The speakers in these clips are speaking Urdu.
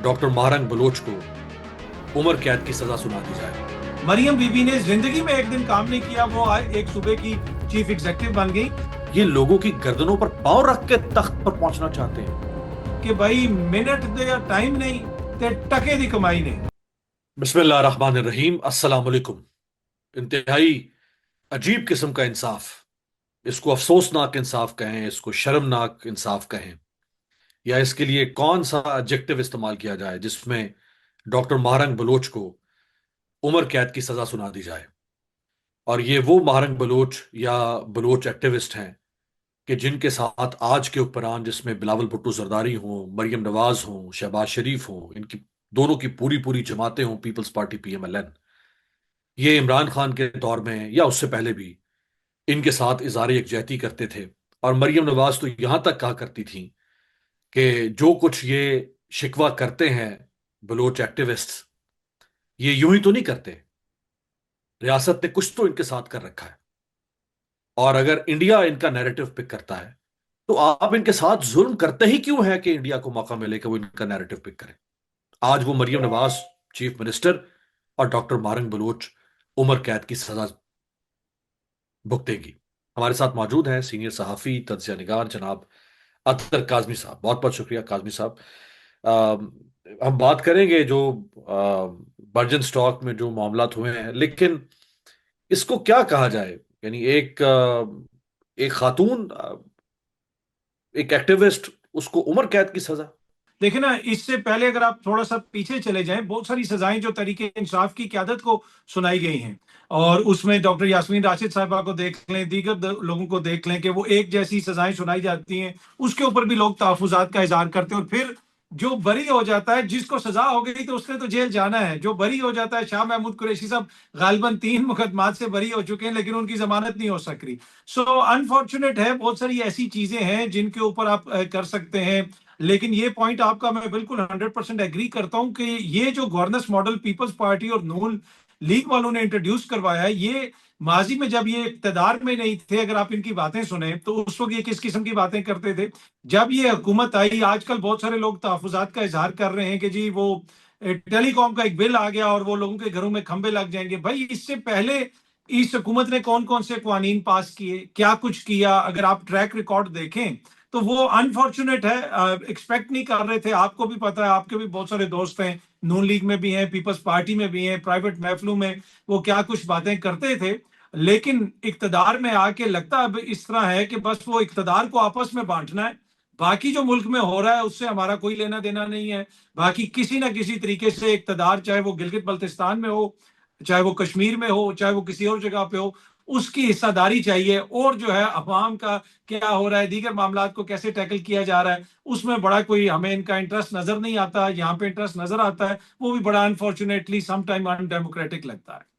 ڈاکٹر مہرنگ بلوچ کو عمر قید کی سزا سنا دی جائے۔ مریم بی بی نے زندگی میں ایک دن کام نہیں کیا، وہ ایک صوبے کی چیف ایگزیکٹو بن گئی۔ یہ لوگوں کی گردنوں پر پاؤں رکھ کے تخت پر پہنچنا چاہتے ہیں کہ بھائی منٹ دے ٹائم نہیں تے ٹکے دی کمائی نہیں۔ بسم اللہ الرحمن الرحیم۔ السلام علیکم۔ انتہائی عجیب قسم کا انصاف، اس کو افسوسناک انصاف کہیں، اس کو شرمناک انصاف کہیں، یا اس کے لیے کون سا ایڈجیکٹو استعمال کیا جائے جس میں ڈاکٹر مہرنگ بلوچ کو عمر قید کی سزا سنا دی جائے۔ اور یہ وہ مہرنگ بلوچ یا بلوچ ایکٹیوسٹ ہیں کہ جن کے ساتھ آج کے حکمران، جس میں بلاول بھٹو زرداری ہوں، مریم نواز ہوں، شہباز شریف ہوں، ان کی دونوں کی پوری جماعتیں ہوں، Peoples Party P M L N, یہ عمران خان کے دور میں یا اس سے پہلے بھی ان کے ساتھ اظہار یکجہتی کرتے تھے۔ اور مریم نواز تو یہاں تک کہا کرتی تھیں کہ جو کچھ یہ شکوہ کرتے ہیں بلوچ ایکٹیوسٹ، یہ یوں ہی تو نہیں کرتے، ریاست نے کچھ تو ان کے ساتھ کر رکھا ہے، اور اگر انڈیا ان کا نیریٹو پک کرتا ہے تو آپ ان کے ساتھ ظلم کرتے ہی کیوں ہے کہ انڈیا کو موقع ملے کہ وہ ان کا نیریٹو پک کرے۔ آج وہ مریم نواز چیف منسٹر اور ڈاکٹر مہرنگ بلوچ عمر قید کی سزا بھگتے گی۔ ہمارے ساتھ موجود ہیں سینئر صحافی تجزیہ نگار جناب اطہر کاظمی صاحب۔ بہت بہت شکریہ کاظمی صاحب۔ آم، ہم بات کریں گے جو برجن سٹاک میں جو معاملات ہوئے ہیں، لیکن اس کو کیا کہا جائے؟ یعنی ایک خاتون، ایک ایکٹیوسٹ، اس کو عمر قید کی سزا۔ دیکھیں نا، اس سے پہلے اگر آپ تھوڑا سا پیچھے چلے جائیں، بہت ساری سزائیں جو تحریک انصاف کی قیادت کو سنائی گئی ہیں، اور اس میں ڈاکٹر یاسمین راشد صاحبہ کو دیکھ لیں، دیگر لوگوں کو دیکھ لیں کہ وہ ایک جیسی سزائیں سنائی جاتی ہیں، اس کے اوپر بھی لوگ تحفظات کا اظہار کرتے ہیں، اور پھر جو بری ہو جاتا ہے، جس کو سزا ہو گئی تو اس نے تو جیل جانا ہے، جو بری ہو جاتا ہے، شاہ محمود قریشی صاحب غالباً 3 مقدمات سے بری ہو چکے ہیں لیکن ان کی ضمانت نہیں ہو سک رہی۔ سو انفارچونیٹ ہے، بہت ساری ایسی چیزیں ہیں جن کے اوپر آپ کر سکتے ہیں، لیکن یہ پوائنٹ آپ کا میں بالکل 100% ایگری کرتا ہوں کہ یہ جو گورننس ماڈل پیپلز پارٹی اور نون لیگ والوں نے انٹروڈیوس کروایا ہے، یہ ماضی میں جب یہ اقتدار میں نہیں تھے، اگر آپ ان کی باتیں سنیں تو اس وقت یہ کس قسم کی باتیں کرتے تھے۔ جب یہ حکومت آئی، آج کل بہت سارے لوگ تحفظات کا اظہار کر رہے ہیں کہ جی وہ ٹیلی کام کا ایک بل آ گیا اور وہ لوگوں کے گھروں میں کھمبے لگ جائیں گے۔ بھائی اس سے پہلے اس حکومت نے کون کون سے قوانین پاس کیے، کیا کچھ کیا، اگر آپ ٹریک ریکارڈ دیکھیں تو وہ انفارچونیٹ ہے، ایکسپیکٹ نہیں کر رہے تھے۔ آپ کو بھی پتا ہے، آپ کے بھی بہت سارے دوست ہیں، نون لیگ میں بھی ہیں، پیپلز پارٹی میں بھی ہیں، پرائیویٹ محفلوں میں وہ کیا کچھ باتیں کرتے تھے، لیکن اقتدار میں آ کے لگتا اب اس طرح ہے کہ بس وہ اقتدار کو آپس میں بانٹنا ہے، باقی جو ملک میں ہو رہا ہے اس سے ہمارا کوئی لینا دینا نہیں ہے۔ باقی کسی نہ کسی طریقے سے اقتدار، چاہے وہ گلگت بلتستان میں ہو، چاہے وہ کشمیر میں ہو، چاہے وہ کسی اور جگہ پہ ہو، اس کی حصہ داری چاہیے، اور جو ہے عوام کا کیا ہو رہا ہے، دیگر معاملات کو کیسے ٹیکل کیا جا رہا ہے، اس میں بڑا کوئی ہمیں ان کا انٹرسٹ نظر نہیں آتا۔ یہاں پہ انٹرسٹ نظر آتا ہے، وہ بھی بڑا انفارچونیٹلی سم ٹائم ان ڈیموکریٹک لگتا ہے۔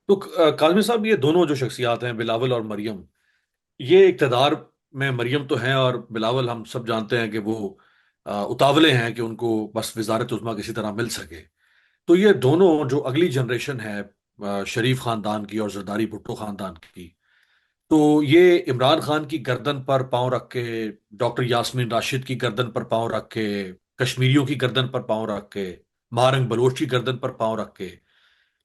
تو کاظمی صاحب، یہ دونوں جو شخصیات ہیں، بلاول اور مریم، یہ اقتدار میں مریم تو ہیں، اور بلاول ہم سب جانتے ہیں کہ وہ اتاولے ہیں کہ ان کو بس وزارت عظمیٰ کسی طرح مل سکے۔ تو یہ دونوں جو اگلی جنریشن ہے شریف خاندان کی اور زرداری بھٹو خاندان کی، تو یہ عمران خان کی گردن پر پاؤں رکھ کے، ڈاکٹر یاسمین راشد کی گردن پر پاؤں رکھ کے، کشمیریوں کی گردن پر پاؤں رکھ کے، مہرنگ بلوچ کی گردن پر پاؤں رکھ کے،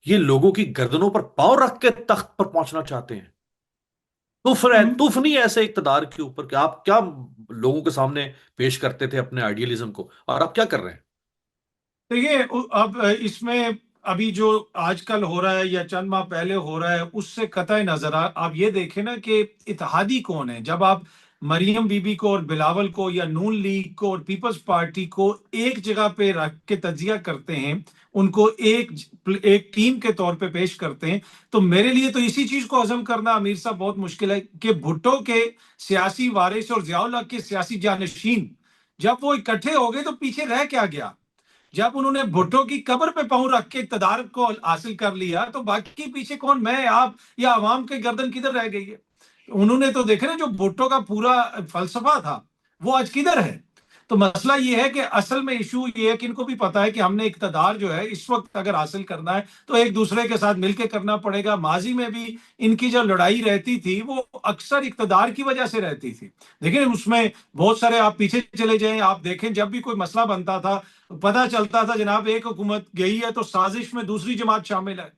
یہ لوگوں کی گردنوں پر پاؤں رکھ کے تخت پر پہنچنا چاہتے ہیں۔ توف نہیں ہے ایسے اقتدار کے اوپر کہ آپ کیا لوگوں کے سامنے پیش کرتے تھے اپنے آئیڈیالزم کو، اور آپ کیا کر رہے ہیں؟ دیکھیے، اب اس میں ابھی جو آج کل ہو رہا ہے یا چند ماہ پہلے ہو رہا ہے، اس سے قطع نظر آپ یہ دیکھیں نا کہ اتحادی کون ہے۔ جب آپ مریم بی بی کو اور بلاول کو یا نون لیگ کو اور پیپلز پارٹی کو ایک جگہ پہ رکھ کے تجزیہ کرتے ہیں، ان کو ایک ٹیم کے طور پہ پیش کرتے ہیں، تو میرے لیے تو اسی چیز کو ہضم کرنا امیر صاحب بہت مشکل ہے کہ بھٹو کے سیاسی وارث اور ضیاء الحق کے سیاسی جانشین جب وہ اکٹھے ہو گئے تو پیچھے رہ کیا گیا؟ جب انہوں نے بھٹو کی قبر پہ پاؤں رکھ کے اقتدار کو حاصل کر لیا تو باقی پیچھے کون، میں آپ یا عوام کے گردن کدھر رہ گئی ہے؟ انہوں نے تو دیکھا نا، جو بھٹو کا پورا فلسفہ تھا وہ آج کدھر ہے؟ تو مسئلہ یہ ہے کہ اصل میں ایشو یہ ہے کہ ان کو بھی پتا ہے کہ ہم نے اقتدار جو ہے اس وقت اگر حاصل کرنا ہے تو ایک دوسرے کے ساتھ مل کے کرنا پڑے گا. ماضی میں بھی ان کی جو لڑائی رہتی تھی وہ اکثر اقتدار کی وجہ سے رہتی تھی. دیکھیں اس میں بہت سارے، آپ پیچھے چلے جائیں، آپ دیکھیں جب بھی کوئی مسئلہ بنتا تھا پتا چلتا تھا جناب ایک حکومت گئی ہے تو سازش میں دوسری جماعت شامل ہے.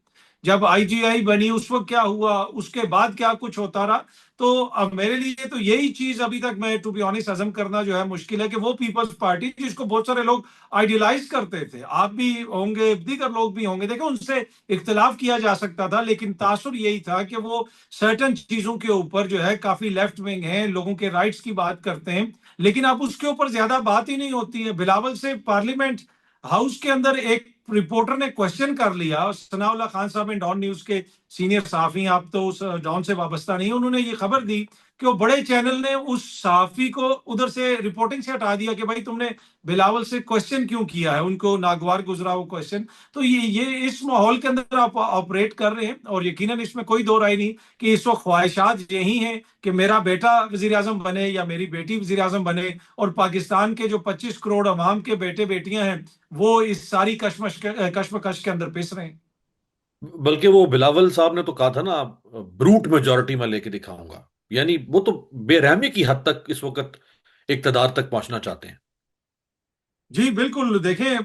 جب آئی جی آئی بنی اس وقت کیا ہوا، اس کے بعد کیا کچھ ہوتا رہا. تو اب میرے لیے تو یہی چیز ابھی تک میں ٹو بی آنیسٹ ہضم کرنا جو ہے مشکل ہے کہ وہ پیپلز پارٹی جس کو بہت سارے لوگ آئیڈیلائز کرتے تھے، آپ بھی ہوں گے دیگر لوگ بھی ہوں گے، دیکھیں ان سے اختلاف کیا جا سکتا تھا لیکن تاثر یہی تھا کہ وہ سرٹن چیزوں کے اوپر جو ہے کافی لیفٹ ونگ ہیں، لوگوں کے رائٹس کی بات کرتے ہیں، لیکن اب اس کے اوپر زیادہ بات ہی نہیں ہوتی ہے. بلاول سے پارلیمنٹ ہاؤس کے اندر ایک رپورٹر نے کوشچن کر لیا، ثناء اللہ خان صاحب ہیں ڈان نیوز کے سینئر صحافی ہیں، آپ تو اس ڈان سے وابستہ نہیں، انہوں نے یہ خبر دی کہ وہ بڑے چینل نے اس صحافی کو ادھر سے رپورٹنگ سے ہٹا دیا کہ بھائی تم نے بلاول سے کوشچن کیوں کیا ہے، ان کو ناگوار گزرا وہ کوشچن. تو یہ اس ماحول کے اندر آپ آپریٹ کر رہے ہیں اور یقیناً اس میں کوئی دو رائے نہیں کہ اس وقت خواہشات یہی ہیں کہ میرا بیٹا وزیر اعظم بنے یا میری بیٹی وزیر اعظم بنے، اور پاکستان کے جو 25 کروڑ عوام کے بیٹے بیٹیاں ہیں وہ اس ساری کشمکش کے اندر پس رہے ہیں. بلکہ وہ بلاول صاحب نے تو کہا تھا نا، بروٹ میجورٹی میں لے کے دکھاؤں گا. یعنی وہ تو بے رحمی کی حد تک اس وقت اقتدار تک پہنچنا چاہتے ہیں. جی بالکل. دیکھیں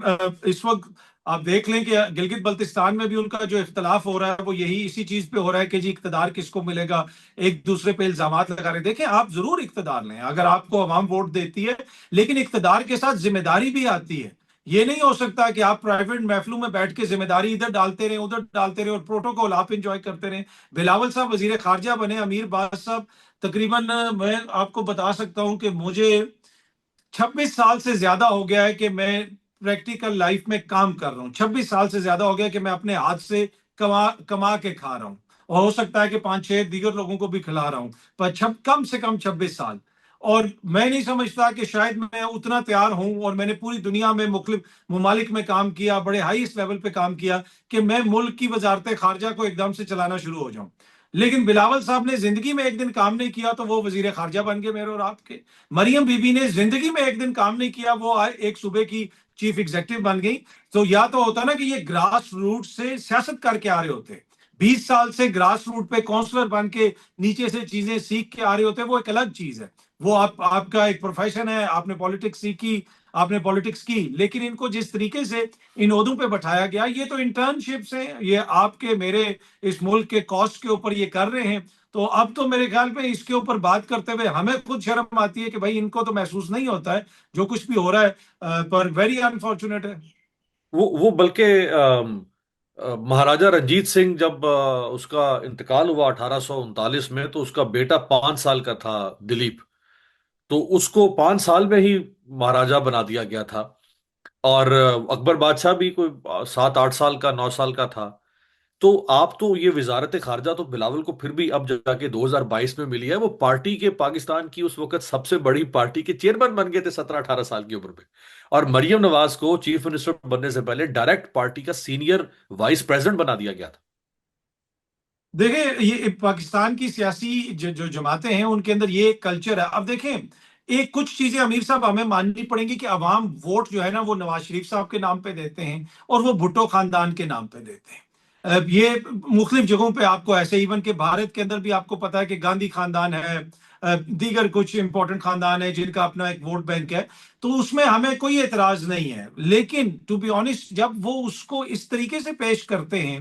اس وقت آپ دیکھ لیں کہ گلگت بلتستان میں بھی ان کا جو اختلاف ہو رہا ہے وہ یہی اسی چیز پہ ہو رہا ہے کہ جی اقتدار کس کو ملے گا، ایک دوسرے پہ الزامات لگا رہے ہیں. دیکھیں آپ ضرور اقتدار لیں اگر آپ کو عوام ووٹ دیتی ہے، لیکن اقتدار کے ساتھ ذمہ داری بھی آتی ہے. یہ نہیں ہو سکتا کہ آپ پرائیویٹ محفلوں میں بیٹھ کے ذمہ داری ادھر ڈالتے رہیں ادھر ڈالتے رہیں اور پروٹوکول آپ انجوائے کرتے رہیں. بلاول صاحب وزیر خارجہ بنے، امیر باز صاحب تقریباً میں آپ کو بتا سکتا ہوں کہ مجھے 26 سال سے زیادہ ہو گیا ہے کہ میں پریکٹیکل لائف میں کام کر رہا ہوں. 26 سال سے زیادہ ہو گیا کہ میں اپنے ہاتھ سے کما کے کھا رہا ہوں، اور ہو سکتا ہے کہ 5-6 دیگر لوگوں کو بھی کھلا رہا ہوں، پر کم سے کم 26 سال. اور میں نہیں سمجھتا کہ شاید میں اتنا تیار ہوں، اور میں نے پوری دنیا میں مختلف ممالک میں کام کیا، بڑے ہائیسٹ لیول پہ کام کیا، کہ میں ملک کی وزارت خارجہ کو ایک دم سے چلانا شروع ہو جاؤں. لیکن بلاول صاحب نے زندگی میں ایک دن کام نہیں کیا تو وہ وزیر خارجہ بن گئے میرے اور آپ کے. مریم بی بی نے زندگی میں ایک دن کام نہیں کیا، وہ ایک صوبے کی چیف ایگزیکٹو بن گئی. تو یا تو ہوتا نا کہ یہ گراس روٹ سے سیاست کر کے آ رہے ہوتے، 20 سال سے گراس روٹ پہ کونسلر بن کے نیچے سے چیزیں سیکھ کے آ رہے ہوتے، وہ ایک الگ چیز ہے. وہ آپ کا ایک پروفیشن ہے، آپ نے پالیٹکس سیکھی، آپ نے پالیٹکس کی، لیکن ان کو جس طریقے سے ان عہدوں پہ بٹھایا گیا یہ تو انٹرنشپس ہیں، یہ آپ کے میرے اس ملک کے کاسٹ کے اوپر یہ کر رہے ہیں. تو اب تو میرے خیال میں اس کے اوپر بات کرتے ہوئے ہمیں خود شرم آتی ہے کہ بھائی ان کو تو محسوس نہیں ہوتا ہے جو کچھ بھی ہو رہا ہے، پر ویری انفارچونیٹ ہے. وہ بلکہ مہاراجہ رنجیت سنگھ جب اس کا انتقال ہوا 1839 میں، تو اس کا بیٹا 5 سال کا تھا، دلیپ. تو اس کو 5 سال میں ہی مہاراجہ بنا دیا گیا تھا. اور اکبر بادشاہ بھی کوئی 7-8 سال کا، 9 سال کا تھا. تو آپ تو یہ وزارت خارجہ تو بلاول کو پھر بھی اب جا کے 2022 میں ملی ہے. وہ پارٹی کے، پاکستان کی اس وقت سب سے بڑی پارٹی کے چیئرمین بن گئے تھے 17-18 سال کی عمر میں. اور مریم نواز کو چیف منسٹر بننے سے پہلے ڈائریکٹ پارٹی کا سینئر وائس پریزیڈنٹ بنا دیا گیا تھا. دیکھیں یہ پاکستان کی سیاسی جو جماعتیں ہیں ان کے اندر یہ کلچر ہے. اب دیکھیں ایک کچھ چیزیں امیر صاحب ہمیں ماننی پڑیں گی کہ عوام ووٹ جو ہے نا وہ نواز شریف صاحب کے نام پہ دیتے ہیں اور وہ بھٹو خاندان کے نام پہ دیتے ہیں. یہ مختلف جگہوں پہ آپ کو ایسے، ایون کہ بھارت کے اندر بھی آپ کو پتا ہے کہ گاندھی خاندان ہے، دیگر کچھ امپورٹنٹ خاندان ہے جن کا اپنا ایک ووٹ بینک ہے. تو اس میں ہمیں کوئی اعتراض نہیں ہے، لیکن ٹو بی آنےسٹ جب وہ اس کو اس طریقے سے پیش کرتے ہیں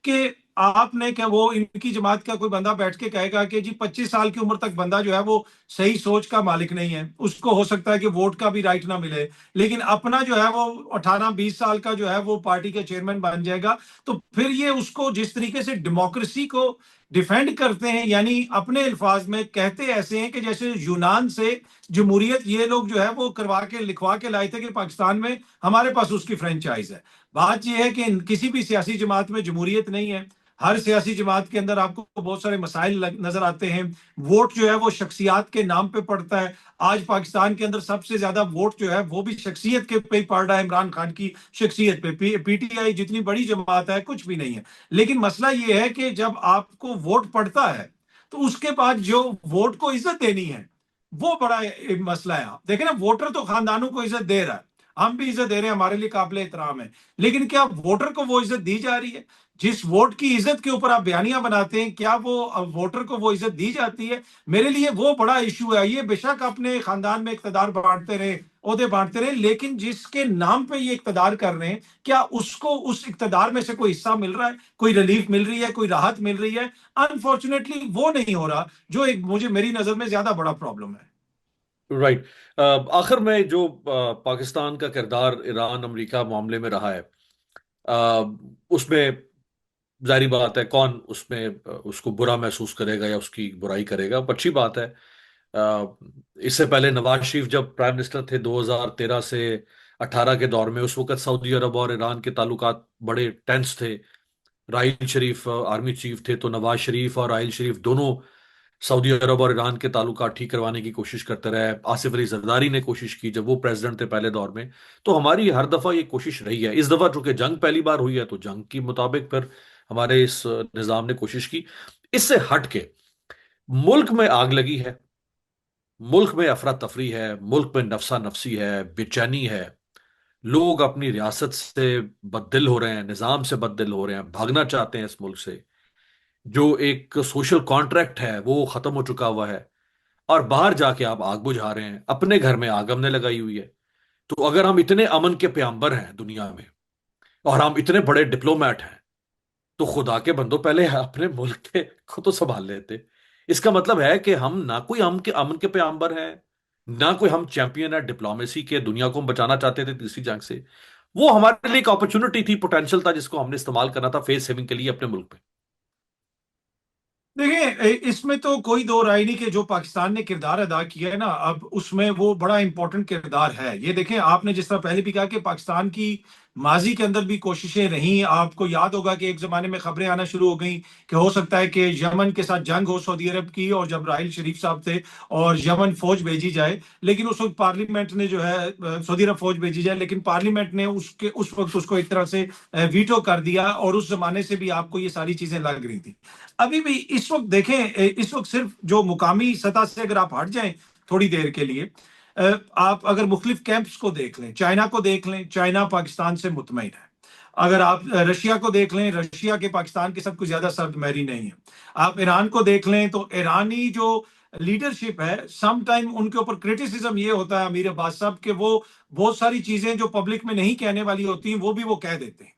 کہ آپ نے کیا، وہ ان کی جماعت کا کوئی بندہ بیٹھ کے کہے گا کہ جی 25 سال کی عمر تک بندہ جو ہے وہ صحیح سوچ کا مالک نہیں ہے، اس کو ہو سکتا ہے کہ ووٹ کا بھی رائٹ نہ ملے، لیکن اپنا جو ہے وہ 18-20 سال کا جو ہے وہ پارٹی کے چیئرمین بن جائے گا. تو پھر یہ اس کو جس طریقے سے ڈیموکریسی کو ڈیفینڈ کرتے ہیں، یعنی اپنے الفاظ میں کہتے ایسے ہیں کہ جیسے یونان سے جمہوریت یہ لوگ جو ہے وہ کروا کے لکھوا کے لائے تھے کہ پاکستان میں ہمارے پاس اس کی فرینچائز ہے. بات یہ ہے کہ کسی بھی سیاسی جماعت میں جمہوریت نہیں ہے. ہر سیاسی جماعت کے اندر آپ کو بہت سارے مسائل نظر آتے ہیں. ووٹ جو ہے وہ شخصیات کے نام پہ پڑتا ہے. آج پاکستان کے اندر سب سے زیادہ ووٹ جو ہے وہ بھی شخصیت کے پہ پڑ رہا ہے، عمران خان کی شخصیت پہ. پی ٹی آئی جتنی بڑی جماعت ہے کچھ بھی نہیں ہے. لیکن مسئلہ یہ ہے کہ جب آپ کو ووٹ پڑتا ہے تو اس کے بعد جو ووٹ کو عزت دینی ہے وہ بڑا مسئلہ ہے. آپ دیکھیں نا ووٹر تو خاندانوں کو عزت دے رہا ہے, ہم بھی عزت دے رہے ہیں, ہمارے لیے قابل احترام ہے, لیکن کیا ووٹر کو وہ عزت دی جا رہی ہے؟ جس ووٹ کی عزت کے اوپر آپ بیانیاں بناتے ہیں, کیا وہ ووٹر کو وہ عزت دی جاتی ہے؟ میرے لیے وہ بڑا ایشو ہے. یہ بے شک اپنے خاندان میں اقتدار بانٹتے رہے, عہدے بانٹتے رہے, لیکن جس کے نام پہ یہ اقتدار کر رہے ہیں, کیا اس کو اس اقتدار میں سے کوئی حصہ مل رہا ہے, کوئی ریلیف مل رہی ہے, کوئی راحت مل رہی ہے؟ انفارچونیٹلی وہ نہیں ہو رہا, جو ایک مجھے میری نظر میں زیادہ بڑا پرابلم ہے. رائٹ. آخر میں جو پاکستان کا کردار ایران امریکہ معاملے میں رہا ہے، اس میں ظاہری بات ہے کون اس میں اس کو برا محسوس کرے گا یا اس کی برائی کرے گا. اچھی بات ہے. آ، اس سے پہلے نواز شریف جب پرائم منسٹر تھے 2013 سے 18 کے دور میں، اس وقت سعودی عرب اور ایران کے تعلقات بڑے ٹینس تھے. راحیل شریف آرمی چیف تھے، تو نواز شریف اور راحیل شریف دونوں سعودی عرب اور ایران کے تعلقات ٹھیک کروانے کی کوشش کرتے رہے. آصف علی زرداری نے کوشش کی جب وہ پریزیڈنٹ تھے پہلے دور میں. تو ہماری ہر دفعہ یہ کوشش رہی ہے. اس دفعہ چونکہ جنگ پہلی بار ہوئی ہے تو جنگ کی مطابق پھر ہمارے اس نظام نے کوشش کی. اس سے ہٹ کے ملک میں آگ لگی ہے، ملک میں افراتفری ہے، ملک میں نفسا نفسی ہے، بے چینی ہے. لوگ اپنی ریاست سے بددل ہو رہے ہیں، نظام سے بددل ہو رہے ہیں، بھاگنا چاہتے ہیں اس ملک سے. جو ایک سوشل کانٹریکٹ ہے وہ ختم ہو چکا ہوا ہے، اور باہر جا کے آپ آگ بجھا رہے ہیں. اپنے گھر میں آگ ہم نے لگائی ہوئی ہے. تو اگر ہم اتنے امن کے پیامبر ہیں دنیا میں، اور ہم اتنے بڑے ڈپلومیٹ ہیں، تو خدا کے بندوں پہلے اپنے ملک کے کو تو سنبھال لیتے. اس کا مطلب ہے کہ ہم نہ کوئی امن کے پیامبر ہیں، نہ کوئی ہم چیمپئن ہے ڈپلومیسی کے. دنیا کو ہم بچانا چاہتے تھے تیسری جنگ سے. وہ ہمارے لیے ایک اپرچونٹی تھی، پوٹینشل تھا، جس کو ہم نے استعمال کرنا تھا فیس سیونگ کے لیے اپنے ملک میں. دیکھیں اس میں تو کوئی دو رائے نہیں کہ جو پاکستان نے کردار ادا کیا ہے نا, اب اس میں وہ بڑا امپورٹنٹ کردار ہے. یہ دیکھیں آپ نے جس طرح پہلے بھی کہا کہ پاکستان کی ماضی کے اندر بھی کوششیں رہیں. آپ کو یاد ہوگا کہ ایک زمانے میں خبریں آنا شروع ہو گئیں کہ ہو سکتا ہے کہ یمن کے ساتھ جنگ ہو سعودی عرب کی, اور جب راحیل شریف صاحب تھے اور یمن فوج بھیجی جائے, لیکن اس وقت پارلیمنٹ نے جو ہے سعودی عرب فوج بھیجی جائے, لیکن پارلیمنٹ نے اس وقت اس کو ایک طرح سے ویٹو کر دیا, اور اس زمانے سے بھی آپ کو یہ ساری چیزیں لگ رہی تھیں. ابھی بھی اس وقت دیکھیں, اس وقت صرف جو مقامی سطح سے اگر آپ ہٹ جائیں تھوڑی دیر کے لیے, آپ اگر مختلف کیمپس کو دیکھ لیں, چائنا کو دیکھ لیں, چائنا پاکستان سے مطمئن ہے. اگر آپ رشیا کو دیکھ لیں, رشیا کے پاکستان کے ساتھ کوئی زیادہ سرد مہری نہیں ہے. آپ ایران کو دیکھ لیں تو ایرانی جو لیڈرشپ ہے, سم ٹائم ان کے اوپر کریٹیسزم یہ ہوتا ہے امیر عباس صاحب کہ وہ بہت ساری چیزیں جو پبلک میں نہیں کہنے والی ہوتی ہیں وہ بھی وہ کہہ دیتے ہیں,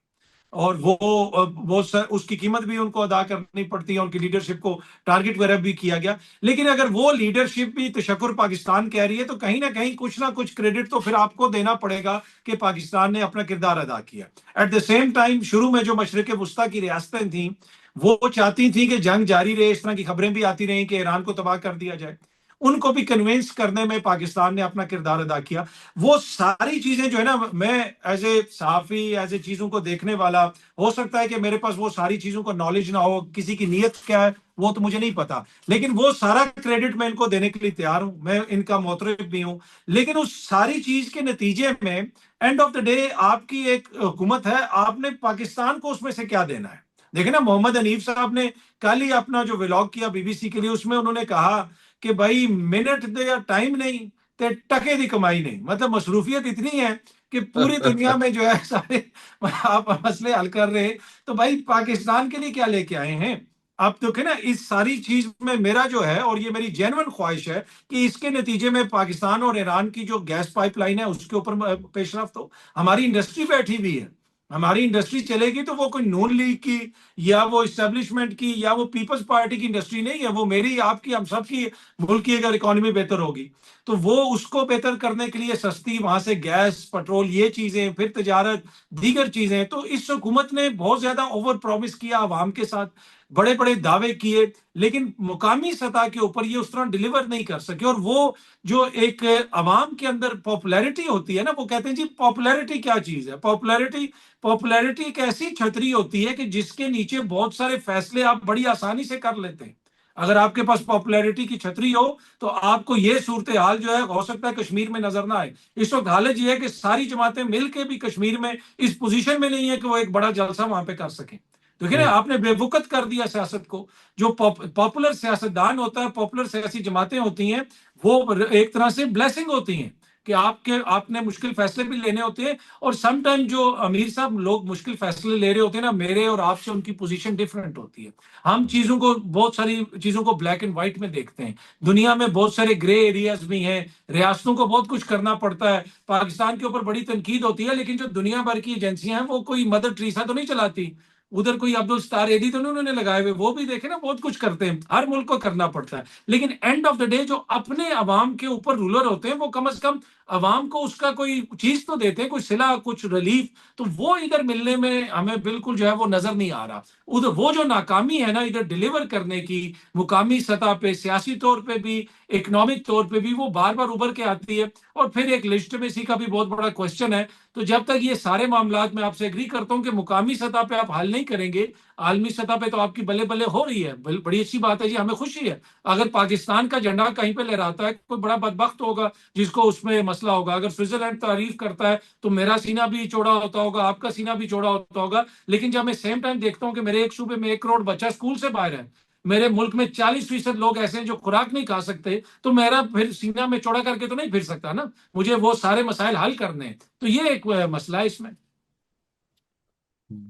اور وہ اس کی قیمت بھی ان کو ادا کرنی پڑتی ہے. ان کی لیڈرشپ کو ٹارگٹ وغیرہ بھی کیا گیا, لیکن اگر وہ لیڈرشپ بھی تشکر پاکستان کہہ رہی ہے تو کہیں نہ کہیں کچھ نہ کچھ کریڈٹ تو پھر آپ کو دینا پڑے گا کہ پاکستان نے اپنا کردار ادا کیا. ایٹ دا سیم ٹائم شروع میں جو مشرق وسطیٰ کی ریاستیں تھیں وہ چاہتی تھیں کہ جنگ جاری رہے, اس طرح کی خبریں بھی آتی رہیں کہ ایران کو تباہ کر دیا جائے. ان کو بھی کنونس کرنے میں پاکستان نے اپنا کردار ادا کیا. وہ ساری چیزیں جو ہے نا, میں ایز اے صحافی, ایز اے چیزوں کو دیکھنے والا, ہو سکتا ہے کہ میرے پاس وہ ساری چیزوں کو نالج نہ ہو, کسی کی نیت کیا ہے وہ تو مجھے نہیں پتا, لیکن وہ سارا کریڈٹ میں ان کو دینے کے لیے تیار ہوں, میں ان کا معترف بھی ہوں. لیکن اس ساری چیز کے نتیجے میں اینڈ آف دا ڈے آپ کی ایک حکومت ہے, آپ نے پاکستان کو اس میں سے کیا دینا ہے؟ دیکھیں نا, محمد حنیف صاحب نے کل ہی اپنا جو ولاگ کیا بی بی سی کے لیے, اس میں انہوں نے کہا کہ بھائی منٹ دے یا ٹائم نہیں تے ٹکے دی کمائی نہیں. مطلب مصروفیت اتنی ہے کہ پوری دنیا میں جو ہے سارے آپ مسئلے حل کر رہے ہیں, تو بھائی پاکستان کے لیے کیا لے کے آئے ہیں آپ؟ تو کہ نا اس ساری چیز میں میرا جو ہے, اور یہ میری جینوئن خواہش ہے کہ اس کے نتیجے میں پاکستان اور ایران کی جو گیس پائپ لائن ہے اس کے اوپر پیش رفت ہو. ہماری انڈسٹری بیٹھی ہوئی ہے, ہماری انڈسٹری چلے گی تو وہ کوئی نون لیگ کی یا وہ اسٹیبلشمنٹ کی یا وہ پیپلز پارٹی کی انڈسٹری نہیں ہے, وہ میری آپ کی ہم سب کی ملک کی اگر اکانومی بہتر ہوگی تو وہ اس کو بہتر کرنے کے لیے سستی وہاں سے گیس پٹرول یہ چیزیں, پھر تجارت, دیگر چیزیں. تو اس حکومت نے بہت زیادہ اوور پرومس کیا عوام کے ساتھ, بڑے بڑے دعوے کیے, لیکن مقامی سطح کے اوپر یہ اس طرح ڈیلیور نہیں کر سکے. اور وہ جو ایک عوام کے اندر پاپولیرٹی ہوتی ہے نا, وہ کہتے ہیں جی پاپولیرٹی کیا چیز ہے؟ پاپولیرٹی ایک ایسی چھتری ہوتی ہے کہ جس کے نیچے بہت سارے فیصلے آپ بڑی آسانی سے کر لیتے ہیں. اگر آپ کے پاس پاپولیرٹی کی چھتری ہو تو آپ کو یہ صورتحال جو ہے ہو سکتا ہے کشمیر میں نظر نہ آئے. اس وقت حالت یہ ہے کہ ساری جماعتیں مل کے بھی کشمیر میں اس پوزیشن میں نہیں ہے کہ وہ ایک بڑا جلسہ وہاں پہ کر سکیں. دیکھیں نا، ہوں، آپ نے بے وقت کر دیا سیاست کو. جو پاپولر سیاستدان ہوتا ہے، پاپولر سیاسی جماعتیں ہوتی ہیں، وہ ایک طرح سے بلیسنگ ہوتی ہیں کہ آپ نے مشکل فیصلے بھی لینے ہوتے ہیں. اور سم ٹائم جو امیر صاحب لوگ مشکل فیصلے لے رہے ہوتے ہیں نا، میرے اور آپ سے ان کی پوزیشن ڈفرینٹ ہوتی ہے. ہم چیزوں کو، بہت ساری چیزوں کو بلیک اینڈ وائٹ میں دیکھتے ہیں. دنیا میں بہت سارے گرے ایریاز بھی ہیں، ریاستوں کو بہت کچھ کرنا پڑتا ہے. پاکستان کے اوپر بڑی تنقید ہوتی ہے، لیکن جو دنیا بھر کی ایجنسیاں ہیں وہ کوئی مدر ٹریسا تو نہیں چلاتی. ادھر کوئی عبد الستار ایدی تو نہیں انہوں نے لگائے ہوئے، وہ بھی دیکھیں نا بہت کچھ کرتے ہیں. ہر ملک کو کرنا پڑتا ہے. لیکن اینڈ آف دا ڈے جو اپنے عوام کے اوپر رولر ہوتے ہیں، وہ کم از کم عوام کو اس کا کوئی چیز تو دیتے ہیں، کوئی صلہ، کچھ ریلیف. تو وہ ادھر ملنے میں ہمیں بالکل جو ہے وہ نظر نہیں آ رہا. ادھر وہ جو ناکامی ہے نا ادھر ڈیلیور کرنے کی، مقامی سطح پہ، سیاسی طور پہ بھی، اکنامک طور پہ بھی، وہ بار بار ابھر کے آتی ہے. اور پھر ایک لیجٹمیسی کا بھی بہت بڑا کوشچن ہے. تو جب تک یہ سارے معاملات میں آپ سے اگری کرتا ہوں کہ مقامی سطح پہ آپ حل نہیں کریں گے، عالمی سطح پہ تو آپ کی بلے بلے ہو رہی ہے، بڑی اچھی بات ہے جی، ہمیں خوشی ہے. اگر پاکستان کا جھنڈا کہیں پہ لہراتا ہے، کوئی بڑا بدبخت ہوگا جس کو اس میں مسئلہ ہوگا. اگر سوئٹزرلینڈ تعریف کرتا ہے تو میرا سینہ بھی چوڑا ہوتا ہوگا، آپ کا سینہ بھی چوڑا ہوتا ہوگا. لیکن جب میں سیم ٹائم دیکھتا ہوں کہ میرے ایک صوبے میں 1 کروڑ بچہ اسکول سے باہر ہے، میرے ملک میں 40% لوگ ایسے ہیں جو خوراک نہیں کھا سکتے، تو میرا پھر سینہ میں چوڑا کر کے تو نہیں پھر سکتا نا. مجھے وہ سارے مسائل حل کرنے ہیں. تو یہ ایک مسئلہ ہے اس میں.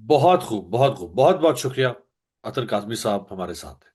بہت خوب، بہت خوب، بہت بہت شکریہ. عطر کاظمی صاحب ہمارے ساتھ ہیں.